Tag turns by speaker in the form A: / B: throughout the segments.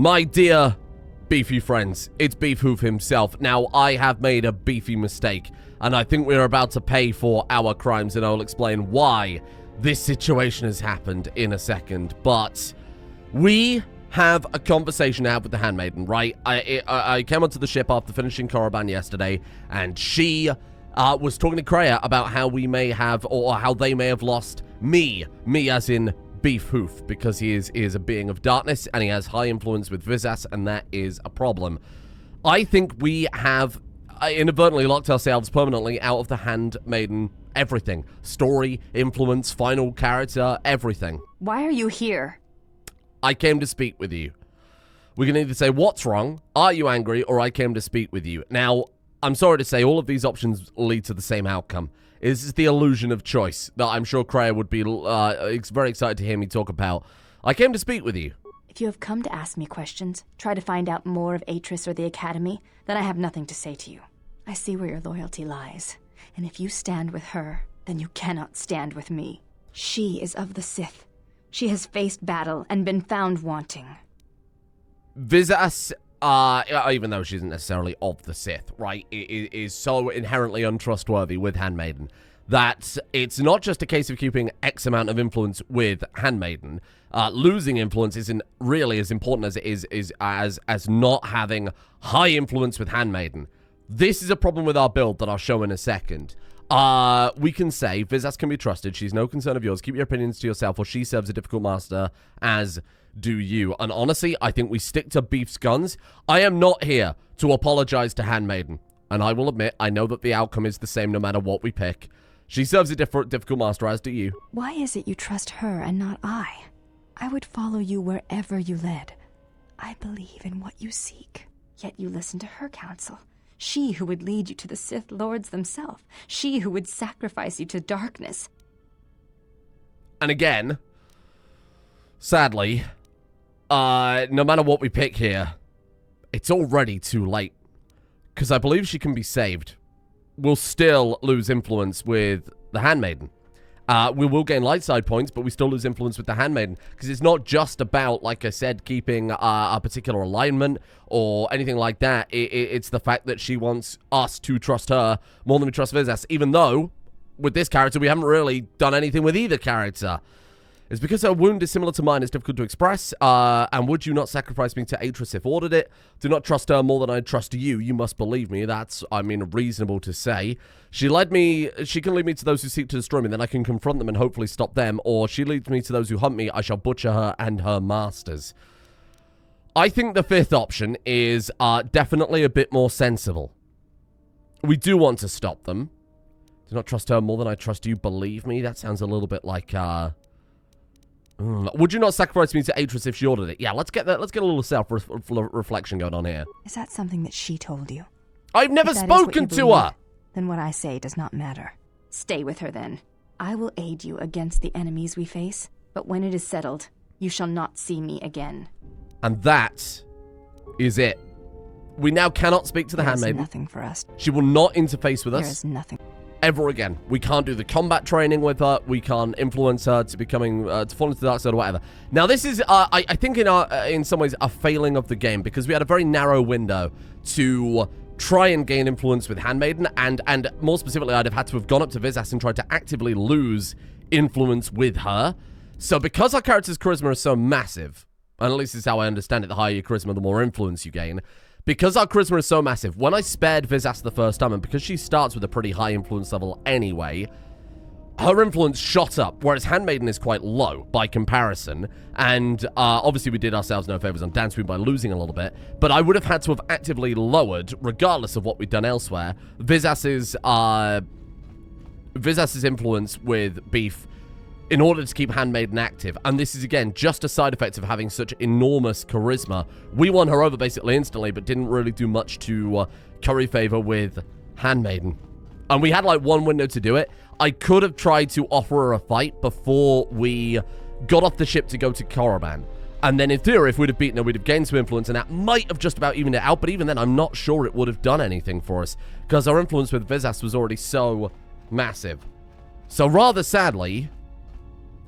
A: My dear beefy friends, it's Beefhoof himself. Now, I have made a beefy mistake, and I think we're about to pay for our crimes, and I'll explain why this situation has happened in a second. But we have a conversation to have with the Handmaiden, right? I came onto the ship after finishing Korriban yesterday, and she was talking to Kreia about how we may have, or how they may have lost me as in Beefhoof, because he is a being of darkness and he has high influence with Visas, and that is a problem. I think we have inadvertently locked ourselves permanently out of the Handmaiden everything. Story, influence, final character, everything.
B: Why are you here?
A: I came to speak with you. We can either say what's wrong, are you angry, or I came to speak with you. Now, I'm sorry to say all of these options lead to the same outcome. This is the illusion of choice that I'm sure Kreia would be very excited to hear me talk about. I came to speak with you.
B: If you have come to ask me questions, try to find out more of Atris or the Academy, then I have nothing to say to you. I see where your loyalty lies, and if you stand with her, then you cannot stand with me. She is of the Sith. She has faced battle and been found wanting.
A: Visas, even though she isn't necessarily of the Sith, right, is so inherently untrustworthy with Handmaiden that it's not just a case of keeping X amount of influence with Handmaiden. Losing influence isn't really as important as it is as not having high influence with Handmaiden. This is a problem with our build that I'll show in a second. We can say Visas can be trusted. She's no concern of yours. Keep your opinions to yourself, or she serves a difficult master, as do you. And honestly, I think we stick to Beef's guns. I am not here to apologize to Handmaiden. And I will admit, I know that the outcome is the same no matter what we pick. She serves a difficult master, as do you.
B: Why is it you trust her and not I? I would follow you wherever you led. I believe in what you seek. Yet you listen to her counsel. She who would lead you to the Sith Lords themselves. She who would sacrifice you to darkness.
A: And again, sadly, no matter what we pick here, it's already too late. Because I believe she can be saved. We'll still lose influence with the Handmaiden. We will gain light side points, but we still lose influence with the Handmaiden. Because it's not just about, like I said, keeping a particular alignment or anything like that. It's the fact that she wants us to trust her more than we trust Visas. Even though, with this character, we haven't really done anything with either character. It's because her wound is similar to mine, it's difficult to express, and would you not sacrifice me to Atris if ordered it? Do not trust her more than I trust you, you must believe me. That's, I mean, reasonable to say. She can lead me to those who seek to destroy me, then I can confront them and hopefully stop them, or she leads me to those who hunt me, I shall butcher her and her masters. I think the fifth option is definitely a bit more sensible. We do want to stop them. Do not trust her more than I trust you, believe me. That sounds a little bit like, would you not sacrifice me to Atris if she ordered it? Yeah, let's get a little self-reflection going on here.
B: Is that something that she told you?
A: I've never spoken to her!
B: Then what I say does not matter. Stay with her then. I will aid you against the enemies we face, but when it is settled, you shall not see me again.
A: And that is it. We now cannot speak to the Handmaiden.
B: There is nothing for us.
A: She will not interface with us.
B: There is nothing.
A: Ever again. We can't do the combat training with her. We can't influence her to becoming, to fall into the dark side or whatever. Now, this is, I think in some ways, a failing of the game, because we had a very narrow window to try and gain influence with Handmaiden, and more specifically, I'd have had to have gone up to Visas and tried to actively lose influence with her. So because our character's charisma is so massive, and at least this is how I understand it, the higher your charisma, the more influence you gain. Because our charisma is so massive, when I spared Visas the first time, and because she starts with a pretty high influence level anyway, her influence shot up, whereas Handmaiden is quite low by comparison. And obviously we did ourselves no favors on Dance Moon by losing a little bit, but I would have had to have actively lowered, regardless of what we'd done elsewhere, Visas's influence with Beef in order to keep Handmaiden active. And this is, again, just a side effect of having such enormous charisma. We won her over basically instantly, but didn't really do much to curry favor with Handmaiden. And we had, like, one window to do it. I could have tried to offer her a fight before we got off the ship to go to Korriban. And then, in theory, if we'd have beaten her, we'd have gained some influence, and that might have just about evened it out. But even then, I'm not sure it would have done anything for us, because our influence with Visas was already so massive. So, rather sadly,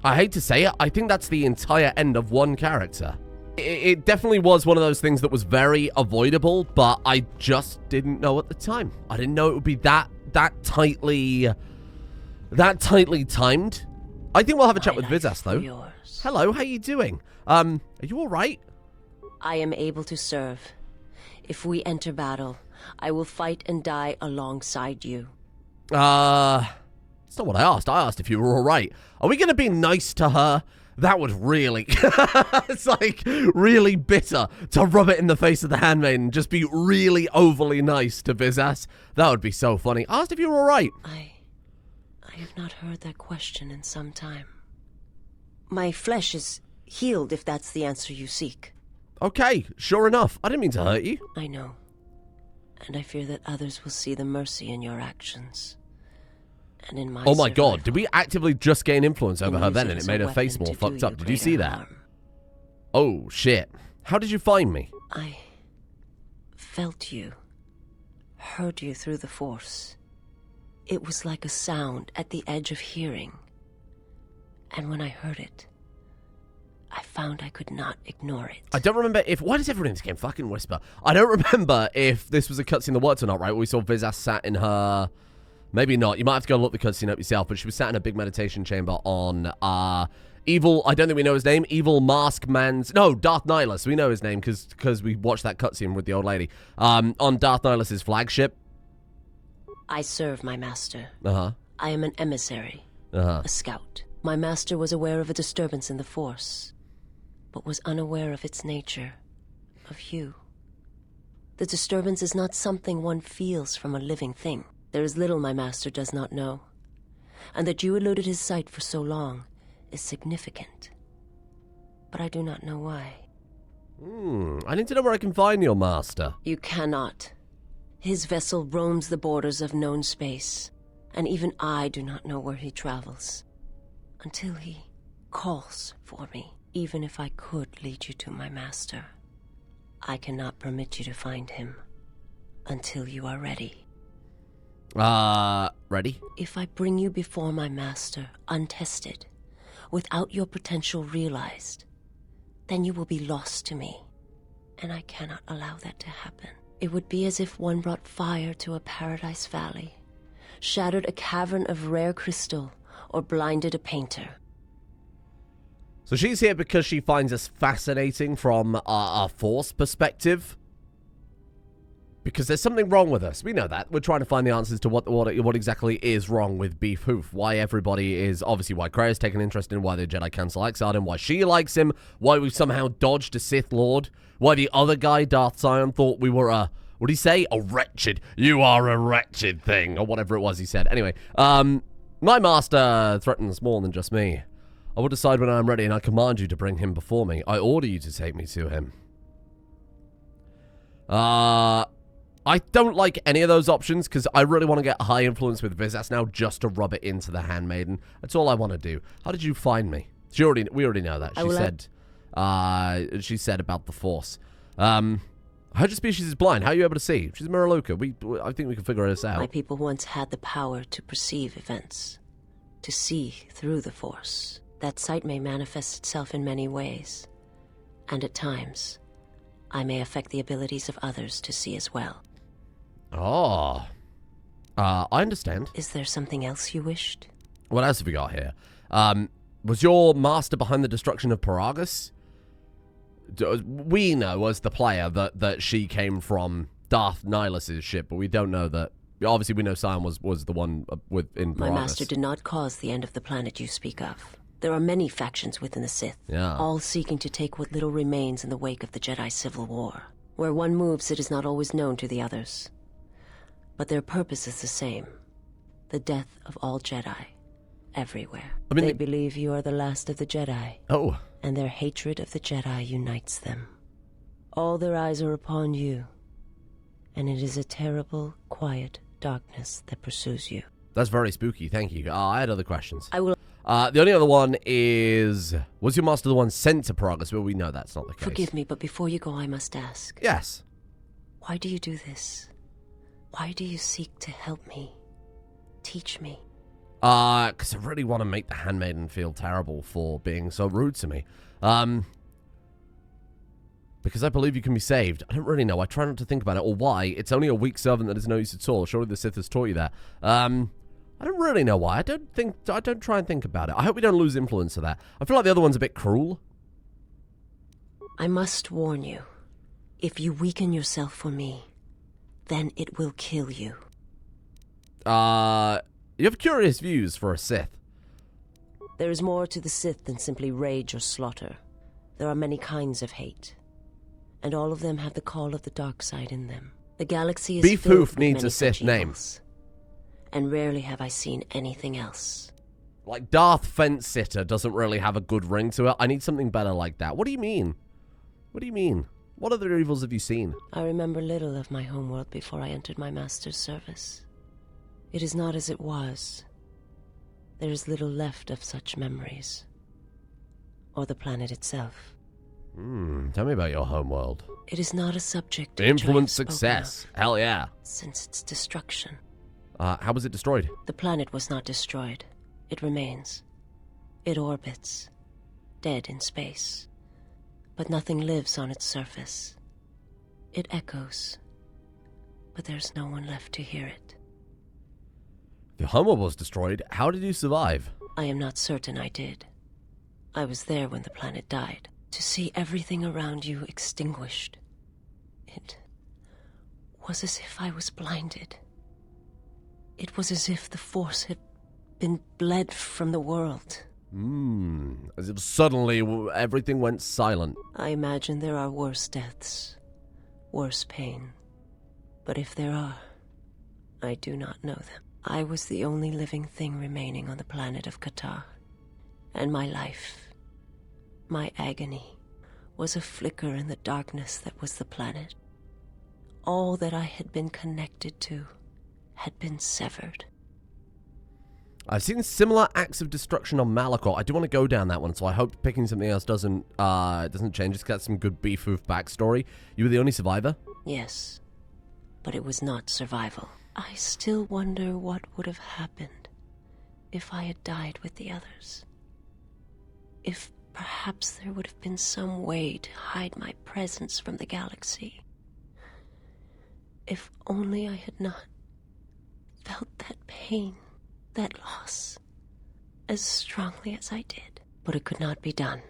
A: I hate to say it, I think that's the entire end of one character. It definitely was one of those things that was very avoidable, but I just didn't know at the time. I didn't know it would be that tightly timed. I think we'll have a chat with Vizas, though.
C: Yours.
A: Hello, how you doing? Are you all right?
C: I am able to serve. If we enter battle, I will fight and die alongside you.
A: That's not what I asked. I asked if you were all right. Are we going to be nice to her? That was really... it's like really bitter to rub it in the face of the handmaiden. Just be really overly nice to Vizas. That would be so funny. I asked if you were all right.
C: I have not heard that question in some time. My flesh is healed, if that's the answer you seek.
A: Okay, sure enough. I didn't mean to hurt you.
C: I know. And I fear that others will see the mercy in your actions. And in my
A: Oh my god,
C: survival,
A: did we actively just gain influence over
C: and
A: her
C: use
A: then
C: it
A: and it
C: as
A: made
C: a
A: her face
C: weapon
A: more
C: to
A: fucked
C: do
A: up?
C: you
A: Did you see
C: greater
A: that?
C: harm.
A: Oh shit. How did you find me?
C: I felt you, heard you through the Force. It was like a sound at the edge of hearing. And when I heard it, I found I could not ignore it.
A: I don't remember if... Why does everyone in this game fucking whisper? I don't remember if this was a cutscene that worked or not, right? We saw Vizas sat in her... Maybe not. You might have to go look the cutscene up yourself, but she was sat in a big meditation chamber on, Evil... I don't think we know his name. Evil Mask Man's... No, Darth Nihilus. We know his name because we watched that cutscene with the old lady. On Darth Nihilus's flagship.
C: I serve my master.
A: Uh-huh.
C: I am an emissary,
A: Uh-huh.
C: a scout. My master was aware of a disturbance in the Force, but was unaware of its nature, of you. The disturbance is not something one feels from a living thing. There is little my master does not know, and that you eluded his sight for so long is significant. But I do not know why.
A: I need to know where I can find your master.
C: You cannot. His vessel roams the borders of known space, and even I do not know where he travels. Until he calls for me. Even if I could lead you to my master, I cannot permit you to find him until you are ready.
A: Ready?
C: If I bring you before my master untested, without your potential realized, then you will be lost to me, and I cannot allow that to happen. It would be as if one brought fire to a paradise valley, shattered a cavern of rare crystal, or blinded a painter.
A: So she's here because she finds us fascinating from a Force perspective. Because there's something wrong with us. We know that. We're trying to find the answers to what exactly is wrong with Beef Hoof. Why everybody is... Obviously, why Krea's taken interest in, why the Jedi Council exiled him, why she likes him, why we somehow dodged a Sith Lord, why the other guy, Darth Sion, thought we were a... What did he say? A wretched... You are a wretched thing. Or whatever it was he said. Anyway, my master threatens more than just me. I will decide when I am ready, and I command you to bring him before me. I order you to take me to him. I don't like any of those options, because I really want to get high influence with Vizas now, just to rub it into the handmaiden. That's all I want to do. How did you find me? We already know that. She said about the Force. Her species is blind. How are you able to see? She's a Miraluka. I think we can figure this out.
C: My people once had the power to perceive events, to see through the Force. That sight may manifest itself in many ways, and at times, I may affect the abilities of others to see as well.
A: Oh. I understand.
C: Is there something else you wished?
A: What else have we got here? Was your master behind the destruction of Paragus? We know as the player that she came from Darth Nihilus's ship, but we don't know that. Obviously, we know Sion was the one in Paragus.
C: My master did not cause the end of the planet you speak of. There are many factions within the Sith, all seeking to take what little remains in the wake of the Jedi Civil War. Where one moves, it is not always known to the others. But their purpose is the same. The death of all Jedi, everywhere. They believe you are the last of the Jedi.
A: Oh.
C: And their hatred of the Jedi unites them. All their eyes are upon you. And it is a terrible, quiet darkness that pursues you.
A: That's very spooky, thank you. I had other questions.
C: I will...
A: The only other one is... Was your master the one sent to Paragus? Well, we know that's not the case.
C: Forgive me, but before you go, I must ask.
A: Yes.
C: Why do you do this? Why do you seek to help me? Teach me?
A: Because I really want to make the handmaiden feel terrible for being so rude to me. We know that. We're trying to find the answers to what exactly is wrong with us. We know that that's not the case. Why do you do this? Why do you seek to help me? Teach me? Because I really want to make the handmaiden feel terrible for being so rude to me. Because I really want to make the handmaiden feel terrible for being so rude to me. Because I believe you can be saved. I don't really know. I try not to think about it or why. It's only a weak servant that is no use at all. Surely the Sith has taught you that. I don't really know why. I don't try and think about it. I hope we don't lose influence of that. I feel like the other one's a bit cruel.
C: I must warn you. If you weaken yourself for me, then it will kill you.
A: You have curious views for a Sith.
C: There is more to the Sith than simply rage or slaughter. There are many kinds of hate. And all of them have the call of the dark side in them. The galaxy is
A: Beef
C: filled
A: Hoof
C: with
A: needs
C: many
A: a Sith
C: such
A: name.
C: evils, and rarely have I seen anything else.
A: Like Darth Fence Sitter doesn't really have a good ring to it. I need something better like that. What do you mean? What do you mean? What other evils have you seen?
C: I remember little of my homeworld before I entered my master's service. It is not as it was. There is little left of such memories. Or the planet itself.
A: Tell me about your homeworld.
C: It is not a subject which I
A: Influence
C: have spoken
A: success.
C: of
A: Hell yeah.
C: since its destruction.
A: How was it destroyed?
C: The planet was not destroyed. It remains. It orbits, dead in space. But nothing lives on its surface. It echoes, but there's no one left to hear it.
A: The homeworld was destroyed. How did you survive?
C: I am not certain I did. I was there when the planet died. To see everything around you extinguished. It was as if I was blinded. It was as if the Force had been bled from the world.
A: As if suddenly everything went silent.
C: I imagine there are worse deaths, worse pain. But if there are, I do not know them. I was the only living thing remaining on the planet of Qatar. And my life, my agony, was a flicker in the darkness that was the planet. All that I had been connected to had been severed.
A: I've seen similar acts of destruction on Malachor. I do want to go down that one, so I hope picking something else doesn't change. It's got some good Beef Hoof backstory. You were the only survivor?
C: Yes, but it was not survival. I still wonder what would have happened if I had died with the others. If perhaps there would have been some way to hide my presence from the galaxy. If only I had not felt that pain, that loss, as strongly as I did. But it could not be done.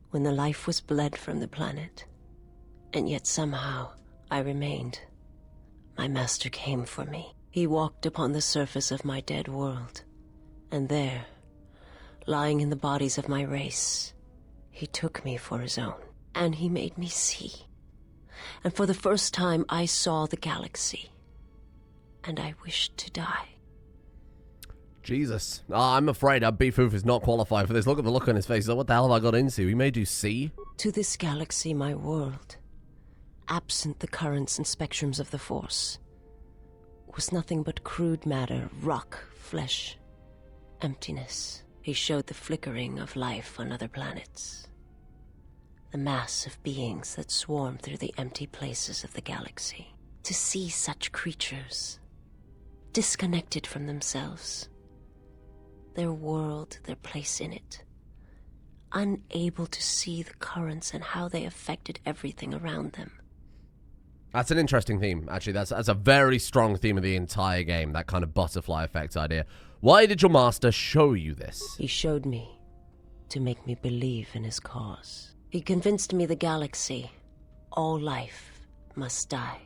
C: When the life was bled from the planet, and yet somehow I remained, my master came for me. He walked upon the surface of my dead world, and there, lying in the bodies of my race, he took me for his own, and he made me see. And for the first time, I saw the galaxy, and I wished to die.
A: Jesus. I'm afraid our Beef Hoof is not qualified for this. Look at the look on his face. What the hell have I got into? He made you see?
C: To this galaxy, my world, absent the currents and spectrums of the Force, was nothing but crude matter, rock, flesh, emptiness. He showed the flickering of life on other planets. The mass of beings that swarm through the empty places of the galaxy. To see such creatures, disconnected from themselves, their world, their place in it, unable to see the currents and how they affected everything around them.
A: That's an interesting theme, actually. That's a very strong theme of the entire game, that kind of butterfly effect idea. Why did your master show you this?
C: He showed me to make me believe in his cause. He convinced me the galaxy, all life, must die.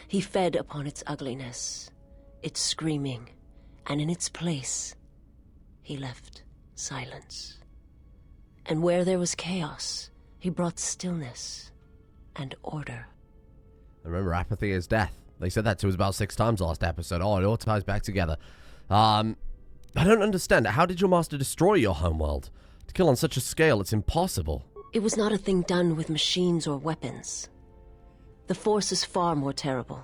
C: He fed upon its ugliness, its screaming, and in its place, he left silence. And where there was chaos, he brought stillness and order.
A: Remember, apathy is death. They said that to us about 6 times last episode. Oh, it all ties back together. I don't understand. How did your master destroy your homeworld? To kill on such a scale, it's impossible.
C: It was not a thing done with machines or weapons. The Force is far more terrible,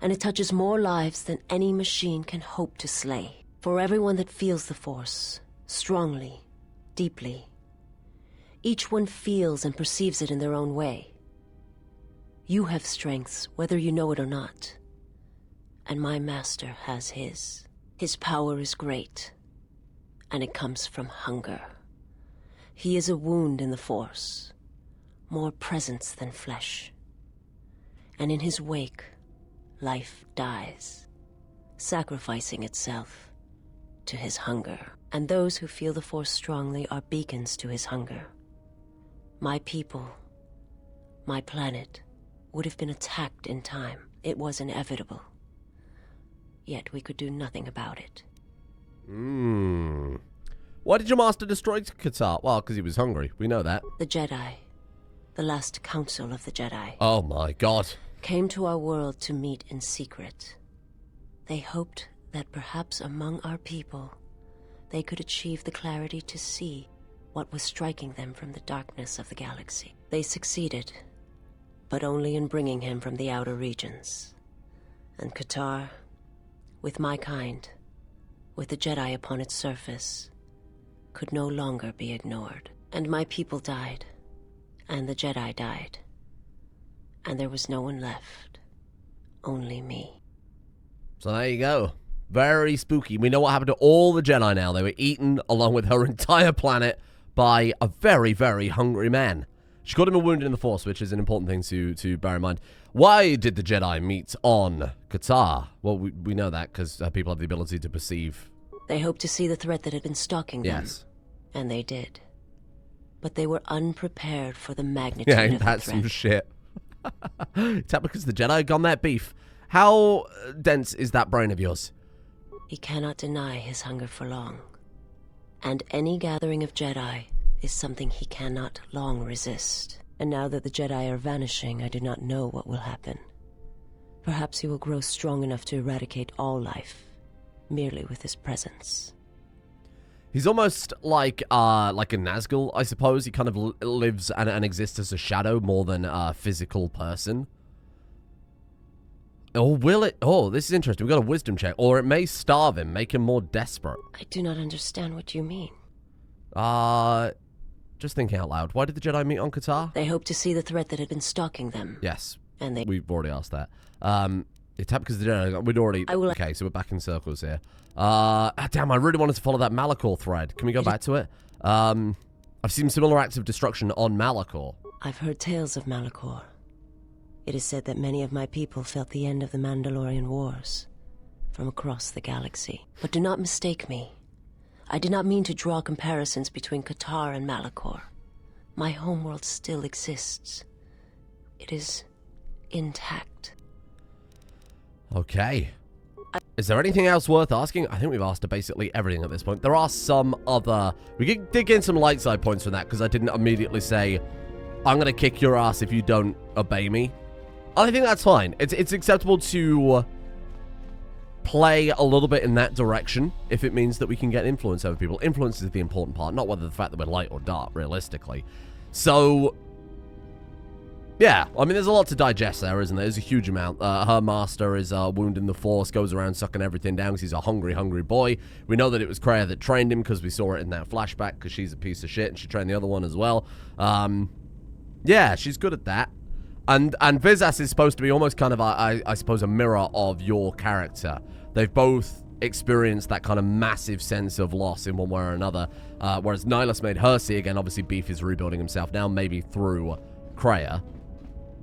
C: and it touches more lives than any machine can hope to slay. For everyone that feels the Force, strongly, deeply, each one feels and perceives it in their own way. You have strengths, whether you know it or not, and my master has his. His power is great, and it comes from hunger. He is a wound in the Force, more presence than flesh. And in his wake, life dies, sacrificing itself to his hunger. And those who feel the Force strongly are beacons to his hunger. My people, my planet, would have been attacked in time. It was inevitable. Yet we could do nothing about it.
A: Why did your master destroy Qatar? Well, because he was hungry. We know that.
C: The Jedi, the last council of the Jedi,
A: Oh my god.
C: came to our world to meet in secret. They hoped that perhaps among our people, they could achieve the clarity to see what was striking them from the darkness of the galaxy. They succeeded, but only in bringing him from the outer regions. And Qatar, with my kind, with the Jedi upon its surface, could no longer be ignored. And my people died, and the Jedi died, and there was no one left, only me.
A: So there you go. Very spooky. We know what happened to all the Jedi now. They were eaten, along with her entire planet, by a very, very hungry man. She got him a wound in the Force, which is an important thing to bear in mind. Why did the Jedi meet on Qatar? Well, we know that because people have the ability to perceive.
C: They hoped to see the threat that had been stalking them.
A: Yes.
C: And they did. But they were unprepared for the magnitude
A: Yeah,
C: of
A: ain't
C: the
A: that
C: threat.
A: some shit? Is that because the Jedi got that beef? How dense is that brain of yours?
C: He cannot deny his hunger for long. And any gathering of Jedi is something he cannot long resist. And now that the Jedi are vanishing, I do not know what will happen. Perhaps he will grow strong enough to eradicate all life, merely with his presence.
A: He's almost like a Nazgul, I suppose. He kind of lives and exists as a shadow more than a physical person. Or will it? Oh, this is interesting. We've got a wisdom check. Or it may starve him, make him more desperate.
C: I do not understand what you mean.
A: Just thinking out loud. Why did the Jedi meet on Qatar?
C: They hoped to see the threat that had been stalking them.
A: Yes.
C: And they...
A: We've already asked that. It's happened because the Jedi... We'd already...
C: I will...
A: Okay, so we're back in circles here. Damn, I really wanted to follow that Malachor thread. Can we go back to it? I've seen similar acts of destruction on Malachor.
C: I've heard tales of Malachor. It is said that many of my people felt the end of the Mandalorian Wars from across the galaxy. But do not mistake me. I did not mean to draw comparisons between Qatar and Malachor. My homeworld still exists. It is intact.
A: Okay. Is there anything else worth asking? I think we've asked basically everything at this point. There are some other... We can dig in some light side points from that because I didn't immediately say, I'm going to kick your ass if you don't obey me. I think that's fine. It's acceptable to play a little bit in that direction if it means that we can get influence over people. Influence is the important part, not whether the fact that we're light or dark, realistically. So, yeah. I mean, there's a lot to digest there, isn't there? There's a huge amount. Her master is wounded in the Force, goes around sucking everything down because he's a hungry, hungry boy. We know that it was Kreia that trained him because we saw it in that flashback because she's a piece of shit and she trained the other one as well. Yeah, she's good at that. And Vizas is supposed to be almost kind of, I suppose, a mirror of your character. They've both experienced that kind of massive sense of loss in one way or another. Whereas Nihilus made her see again. Obviously, Beef is rebuilding himself now, maybe through Kreia,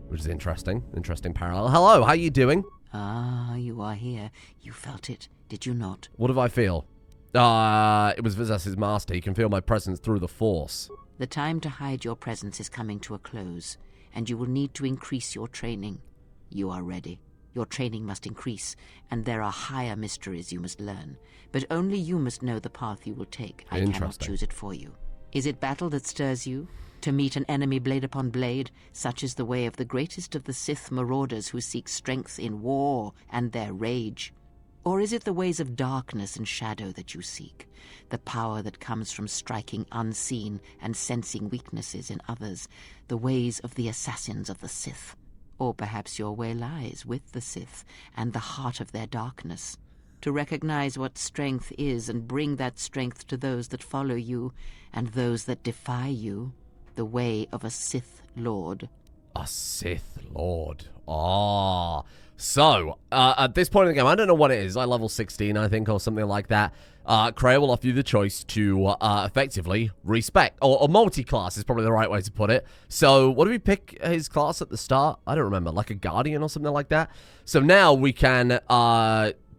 A: which is interesting. Interesting parallel. Hello, how you doing?
D: Ah, you are here. You felt it, did you not?
A: What do I feel? It was Vizas' master. He can feel my presence through the Force.
D: The time to hide your presence is coming to a close, and you will need to increase your training. You are ready. Your training must increase, and there are higher mysteries you must learn. But only you must know the path you will take. I cannot choose it for you. Is it battle that stirs you? To meet an enemy blade upon blade? Such is the way of the greatest of the Sith marauders who seek strength in war and their rage. Or is it the ways of darkness and shadow that you seek? The power that comes from striking unseen and sensing weaknesses in others? The ways of the assassins of the Sith? Or perhaps your way lies with the Sith and the heart of their darkness? To recognize what strength is and bring that strength to those that follow you and those that defy you? The way of a Sith Lord.
A: A Sith Lord. Ah. So, at this point in the game, I don't know what it is, like level 16, I think, or something like that. Kreia will offer you the choice to effectively respec, or multi-class is probably the right way to put it. So, what do we pick his class at the start? I don't remember, like a Guardian or something like that. So now we can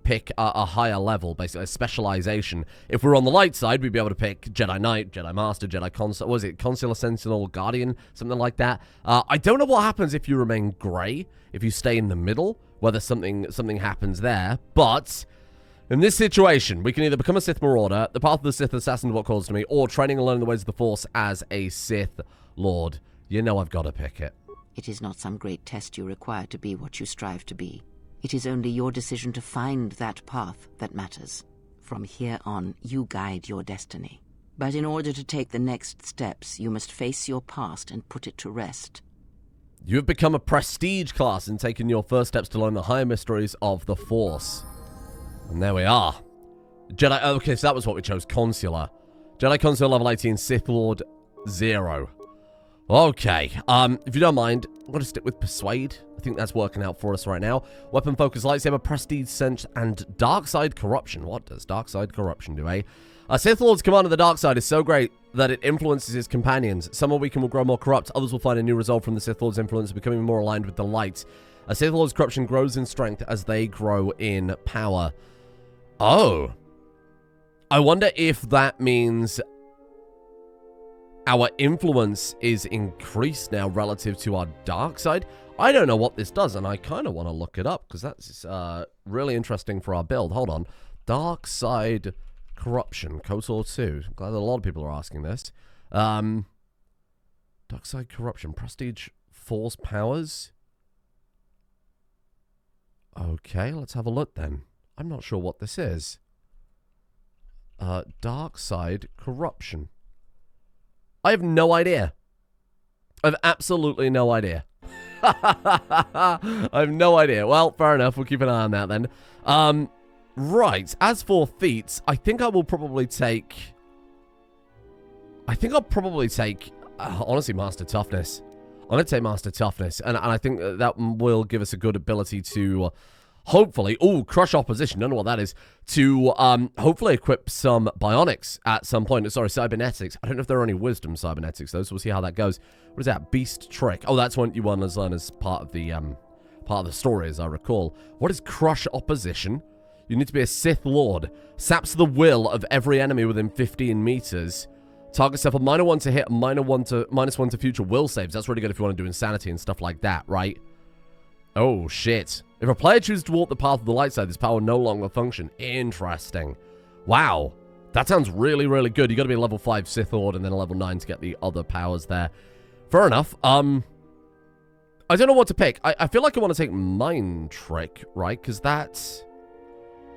A: pick a higher level, basically a specialization. If we're on the light side, we'd be able to pick Jedi Knight, Jedi Master, Jedi Consul, what was it, Consular Sentinel, Guardian, something like that. I don't know what happens if you remain grey, if you stay in the middle, whether something happens there, but in this situation, we can either become a Sith Marauder, the Path of the Sith Assassin, what calls to me, or training and learning the ways of the Force as a Sith Lord. You know I've got to pick it.
D: It is not some great test you require to be what you strive to be. It is only your decision to find that path that matters. From here on, you guide your destiny. But in order to take the next steps, you must face your past and put it to rest.
A: You have become a prestige class and taken your first steps to learn the higher mysteries of the Force. And there we are. Jedi... Okay, so that was what we chose. Consular. Jedi Consular level 18, Sith Lord 0. Okay. If you don't mind, I'm going to stick with Persuade. I think that's working out for us right now. Weapon Focus, Lightsaber, Prestige, Sense, and Dark Side Corruption. What does Dark Side Corruption do, eh? A Sith Lord's command of the dark side is so great that it influences his companions. Some are weak and will grow more corrupt. Others will find a new resolve from the Sith Lord's influence, becoming more aligned with the light. A Sith Lord's corruption grows in strength as they grow in power. Oh. I wonder if that means our influence is increased now relative to our dark side. I don't know what this does, and I kind of want to look it up, because that's really interesting for our build. Hold on. Dark side corruption, KOTOR 2. I'm glad that a lot of people are asking this. Dark side corruption, prestige, force powers. Okay, let's have a look then. I'm not sure what this is. Dark side corruption. I have no idea. I have absolutely no idea. I have no idea. Well, fair enough. We'll keep an eye on that then. Right. As for feats, I think I will probably take... honestly, Master Toughness. I'm going to take Master Toughness. And I think that will give us a good ability to... hopefully, Crush Opposition, don't know what that is, to hopefully equip some bionics at some point. Sorry, cybernetics. I don't know if there are any wisdom cybernetics, though, so we'll see how that goes. What is that? Beast Trick. Oh, that's one you want to learn as part of the story, as I recall. What is Crush Opposition? You need to be a Sith Lord. Saps the will of every enemy within 15 meters. Target yourself a -1 to hit, -1 to future will saves. That's really good if you want to do insanity and stuff like that, right? Oh, shit. If a player chooses to walk the path of the light side, this power will no longer function. Interesting. Wow. That sounds really, really good. You got to be a level 5 Sith Lord and then a level 9 to get the other powers there. Fair enough. I don't know what to pick. I feel like I want to take Mind Trick, right? Because that's...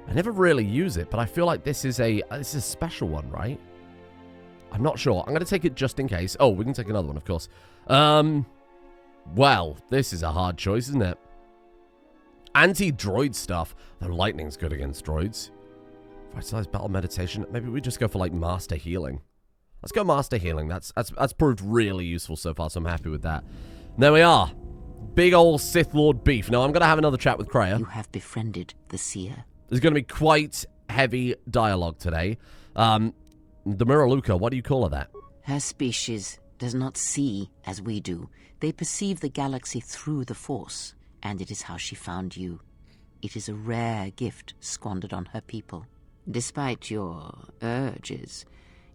A: I never really use it, but I feel like this is a special one, right? I'm not sure. I'm going to take it just in case. Oh, we can take another one, of course. Well, this is a hard choice, isn't it? Anti-droid stuff. Though lightning's good against droids. Vitalized battle meditation. Maybe we just go for, like, Master Healing. Let's go Master Healing. That's proved really useful so far, so I'm happy with that. And there we are. Big old Sith Lord beef. Now, I'm going to have another chat with Kreia.
D: You have befriended the Seer.
A: There's going to be quite heavy dialogue today. The Miraluka, what do you call her that?
D: Her species does not see as we do. They perceive the galaxy through the Force, and it is how she found you. It is a rare gift squandered on her people. Despite your urges,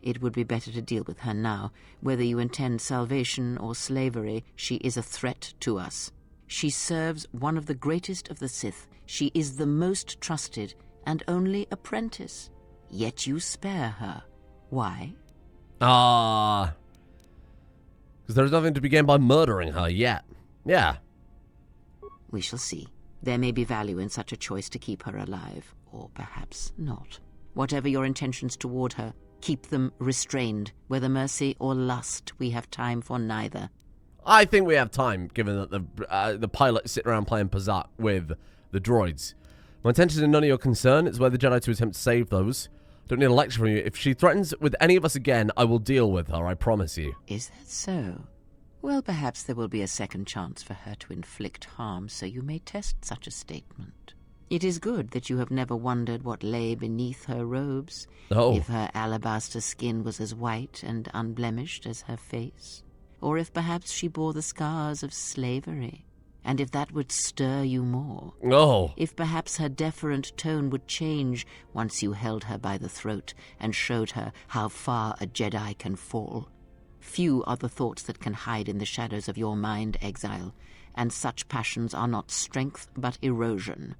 D: it would be better to deal with her now. Whether you intend salvation or slavery, she is a threat to us. She serves one of the greatest of the Sith. She is the most trusted and only apprentice. Yet you spare her. Why?
A: Because there's nothing to be gained by murdering her yet. Yeah.
D: We shall see. There may be value in such a choice to keep her alive, or perhaps not. Whatever your intentions toward her, keep them restrained. Whether mercy or lust, we have time for neither.
A: I think we have time, given that the pilot's sitting around playing Pazaak with the droids. My intentions are none of your concern. It's where the Jedi to attempt to save those. Don't need a lecture from you. If she threatens with any of us again, I will deal with her, I promise you.
D: Is that so? Well, perhaps there will be a second chance for her to inflict harm, so you may test such a statement. It is good that you have never wondered what lay beneath her robes,
A: Oh.
D: if her alabaster skin was as white and unblemished as her face, or if perhaps she bore the scars of slavery, and if that would stir you more.
A: Oh.
D: If perhaps her deferent tone would change once you held her by the throat and showed her how far a Jedi can fall. Few are the thoughts that can hide in the shadows of your mind, Exile, and such passions are not strength but erosion.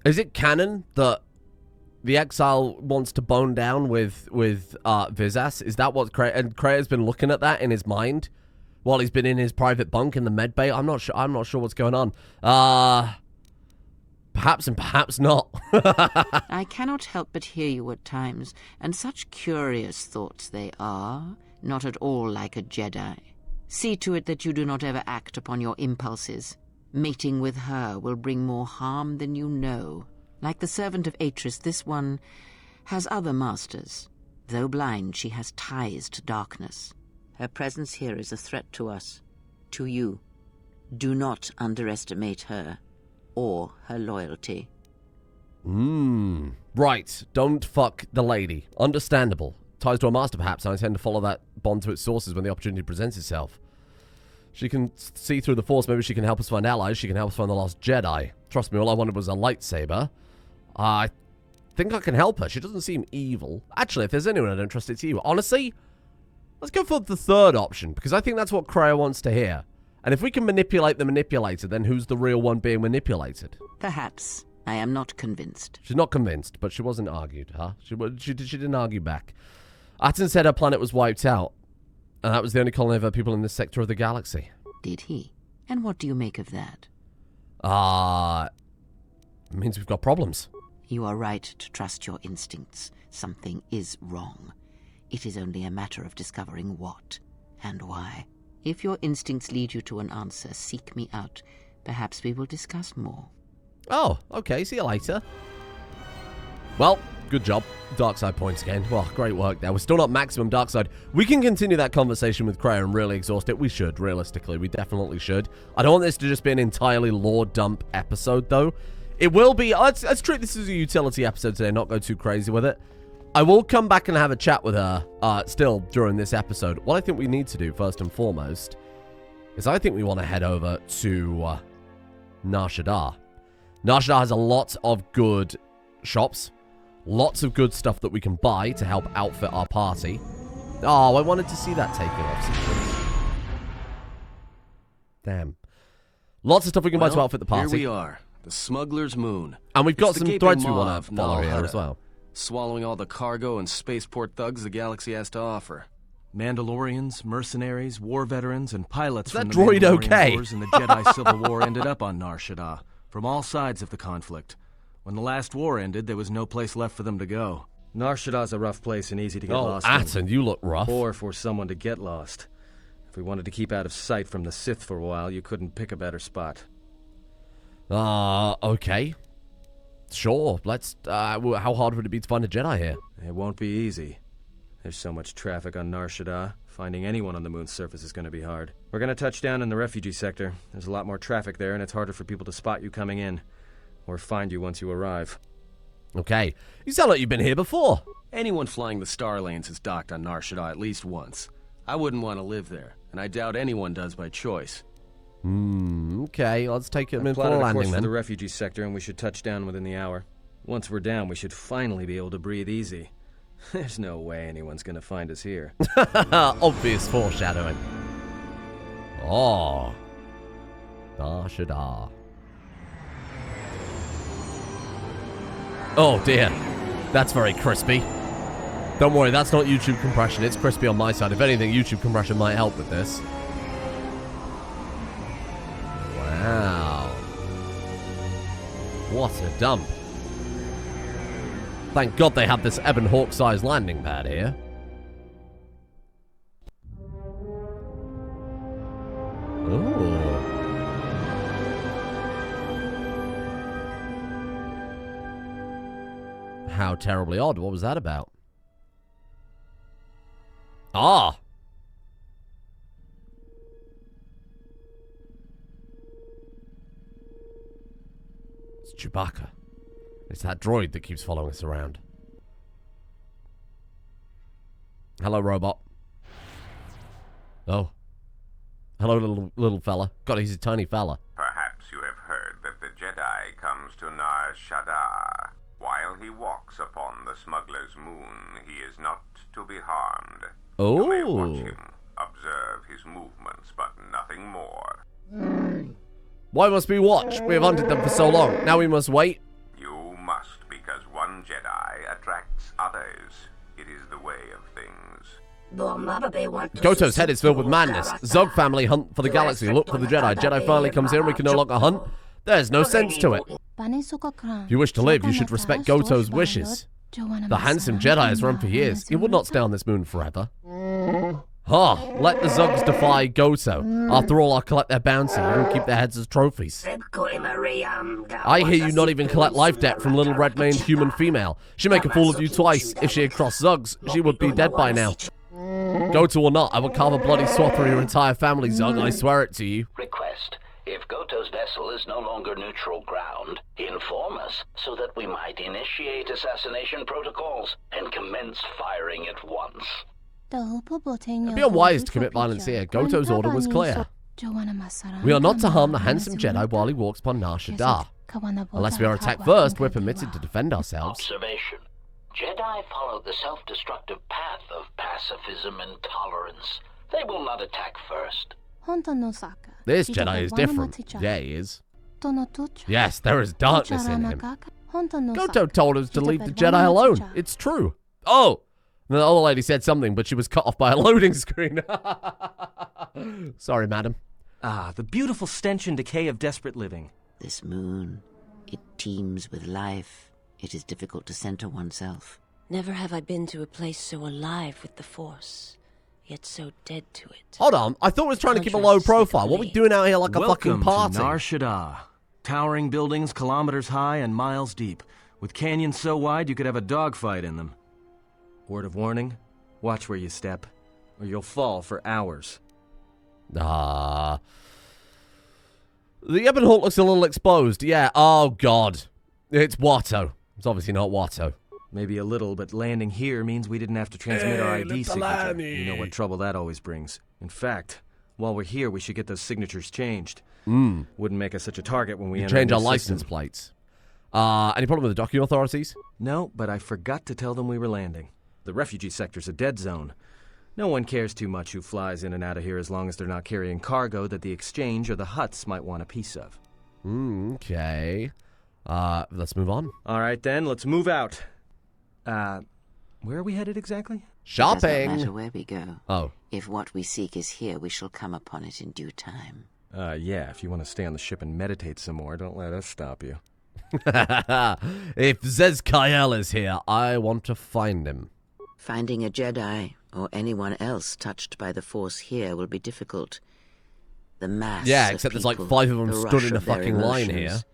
A: Is it canon that the Exile wants to bone down with Vizas? Is that what and Krea's been looking at that in his mind while he's been in his private bunk in the med bay? I'm not sure what's going on. Perhaps and perhaps not.
D: I cannot help but hear you at times, and such curious thoughts they are, not at all like a Jedi. See to it that you do not ever act upon your impulses. Mating with her will bring more harm than you know. Like the servant of Atris, this one has other masters. Though blind, she has ties to darkness. Her presence here is a threat to us, to you. Do not underestimate her, or her loyalty.
A: Right. Don't fuck the lady. Understandable. Ties to a master, perhaps, and I intend to follow that bond to its sources when the opportunity presents itself. She can see through the Force. Maybe she can help us find allies. She can help us find the lost Jedi. Trust me, all I wanted was a lightsaber. I think I can help her. She doesn't seem evil. Actually, if there's anyone I don't trust, it's you. Honestly, let's go for the third option, because I think that's what Krea wants to hear. And if we can manipulate the manipulator, then who's the real one being manipulated?
D: Perhaps. I am not convinced.
A: She's not convinced, but she wasn't argued, huh? She didn't argue back. Atton said her planet was wiped out, and that was the only colony of her people in this sector of the galaxy.
D: Did he? And what do you make of that?
A: It means we've got problems.
D: You are right to trust your instincts. Something is wrong. It is only a matter of discovering what and why. If your instincts lead you to an answer, seek me out. Perhaps we will discuss more.
A: Oh, okay. See you later. Well, good job. Dark side points again. Well, great work there. We're still not maximum dark side. We can continue that conversation with Krea and really exhaust it. We should, realistically. We definitely should. I don't want this to just be an entirely lore dump episode, though. It will be... Let's treat this as a utility episode today, not go too crazy with it. I will come back and have a chat with her still during this episode. What I think we need to do, first and foremost, is I think we want to head over to Nar Shaddaa. Nar Shaddaa has a lot of good shops. Lots of good stuff that we can buy to help outfit our party. Oh, I wanted to see that taking off sequence. Damn. Lots of stuff we can buy to outfit the party.
E: Here we are. The Smuggler's Moon.
A: And we've got
E: It's the
A: some
E: gaping
A: threads we
E: maw
A: want
E: of
A: to follow
E: Nal
A: here
E: Hutta,
A: as well.
E: swallowing all the cargo and spaceport thugs the galaxy has to offer. Mandalorians, mercenaries, war veterans, and pilots
A: Is
E: from
A: that
E: the
A: droid
E: Mandalorian
A: okay?
E: Wars and the Jedi Civil War ended up on Nar Shaddaa, from all sides of the conflict. When the last war ended, there was no place left for them to go. Nar Shaddaa's a rough place and easy to get
A: Oh,
E: lost in.
A: Atton, you look rough.
E: Or for someone to get lost. If we wanted to keep out of sight from the Sith for a while, you couldn't pick a better spot.
A: Okay. Sure, let's, how hard would it be to find a Jedi here?
E: It won't be easy. There's so much traffic on Nar Shaddaa. Finding anyone on the moon's surface is going to be hard. We're going to touch down in the refugee sector. There's a lot more traffic there, and it's harder for people to spot you coming in. Or find you once you arrive.
A: Okay. You sound like you've been here before.
E: Anyone flying the Star Lanes has docked on Nar Shaddaa at least once. I wouldn't want to live there, and I doubt anyone does by choice.
A: Okay, let's take it in for a
E: Plotted a course
A: landing
E: for the
A: then.
E: refugee sector, and we should touch down within the hour. Once we're down, we should finally be able to breathe easy. There's no way anyone's gonna find us here.
A: Obvious foreshadowing. Oh. Nar Shaddaa. Oh dear. That's very crispy. Don't worry, that's not YouTube compression. It's crispy on my side. If anything, YouTube compression might help with this. Wow. What a dump. Thank God they have this Ebon Hawk-sized landing pad here. Ooh. How terribly odd. What was that about? Ah. It's Chewbacca. It's that droid that keeps following us around. Hello, robot. Oh. Hello, little fella. God, he's a tiny fella.
F: Perhaps you have heard that the Jedi comes to Nar Shaddaa. While he walks upon the smuggler's moon, he is not to be harmed. You may watch him, observe his movements, but nothing more.
A: Why must we watch? We have hunted them for so long. Now we must wait.
F: You must, because one Jedi attracts others. It is the way of things.
A: Goto's head is filled with madness. Zog family hunt for the galaxy, look for the Jedi. Jedi finally comes here and we can no longer hunt. There's no sense to it. If you wish to live, you should respect Goto's wishes. The handsome Jedi has run for years. He would not stay on this moon forever. Let the Zogs defy Goto. After all, I'll collect their bounty and keep their heads as trophies. I hear you not even collect life debt from little red-maned human female. She'd make a fool of you twice. If she had crossed Zogs, she would be dead by now. Goto or not, I will carve a bloody swath through your entire family, Zog. I swear it to you.
G: Request. If Goto's vessel is no longer neutral ground, inform us so that we might initiate assassination protocols and commence firing at once.
A: It'd be unwise to commit violence here. Goto's order was clear. We are not to harm the handsome Jedi while he walks upon Nar Shaddaa. Unless we are attacked first, we're permitted to defend ourselves.
G: Observation. Jedi follow the self-destructive path of pacifism and tolerance. They will not attack first.
A: This Jedi is different. Yeah, he is. Yes, there is darkness in him. Goto told us to leave the Jedi alone. It's true. Oh! The other lady said something, but she was cut off by a loading screen. Sorry, madam.
E: Ah, the beautiful stench and decay of desperate living.
D: This moon, it teems with life. It is difficult to center oneself.
C: Never have I been to a place so alive with the Force, yet so dead to it.
A: Hold on, I thought we was trying to keep a low profile. What are we doing out here like a fucking party?
E: Welcome to Nar Shaddaa. Towering buildings kilometers high and miles deep, with canyons so wide you could have a dogfight in them. Word of warning, watch where you step, or you'll fall for hours.
A: The Ebon Hawk looks a little exposed. Yeah, oh god. It's Watto. It's obviously not Watto.
E: Maybe a little, but landing here means we didn't have to transmit our ID signature. You know what trouble that always brings. In fact, while we're here, we should get those signatures changed. Wouldn't make us such a target when we enter
A: change
E: the
A: our license plates. Any problem with the docking authorities?
E: No, but I forgot to tell them we were landing. The refugee sector's a dead zone. No one cares too much who flies in and out of here as long as they're not carrying cargo that the exchange or the Hutts might want a piece of.
A: Okay. Let's move on.
E: All right, then, let's move out. Where are we headed exactly?
A: Shopping!
D: It does not matter where we go.
A: Oh.
D: If what we seek is here, we shall come upon it in due time.
E: Yeah, if you want to stay on the ship and meditate some more, don't let us stop you.
A: If Zez Kyle is here, I want to find him.
D: Finding a Jedi, or anyone else touched by the Force here, will be difficult. The mass
A: Yeah,
D: of
A: except there's like
D: people,
A: 5 of them
D: the
A: stood
D: rush
A: in a
D: of their
A: fucking line here.
D: emotions.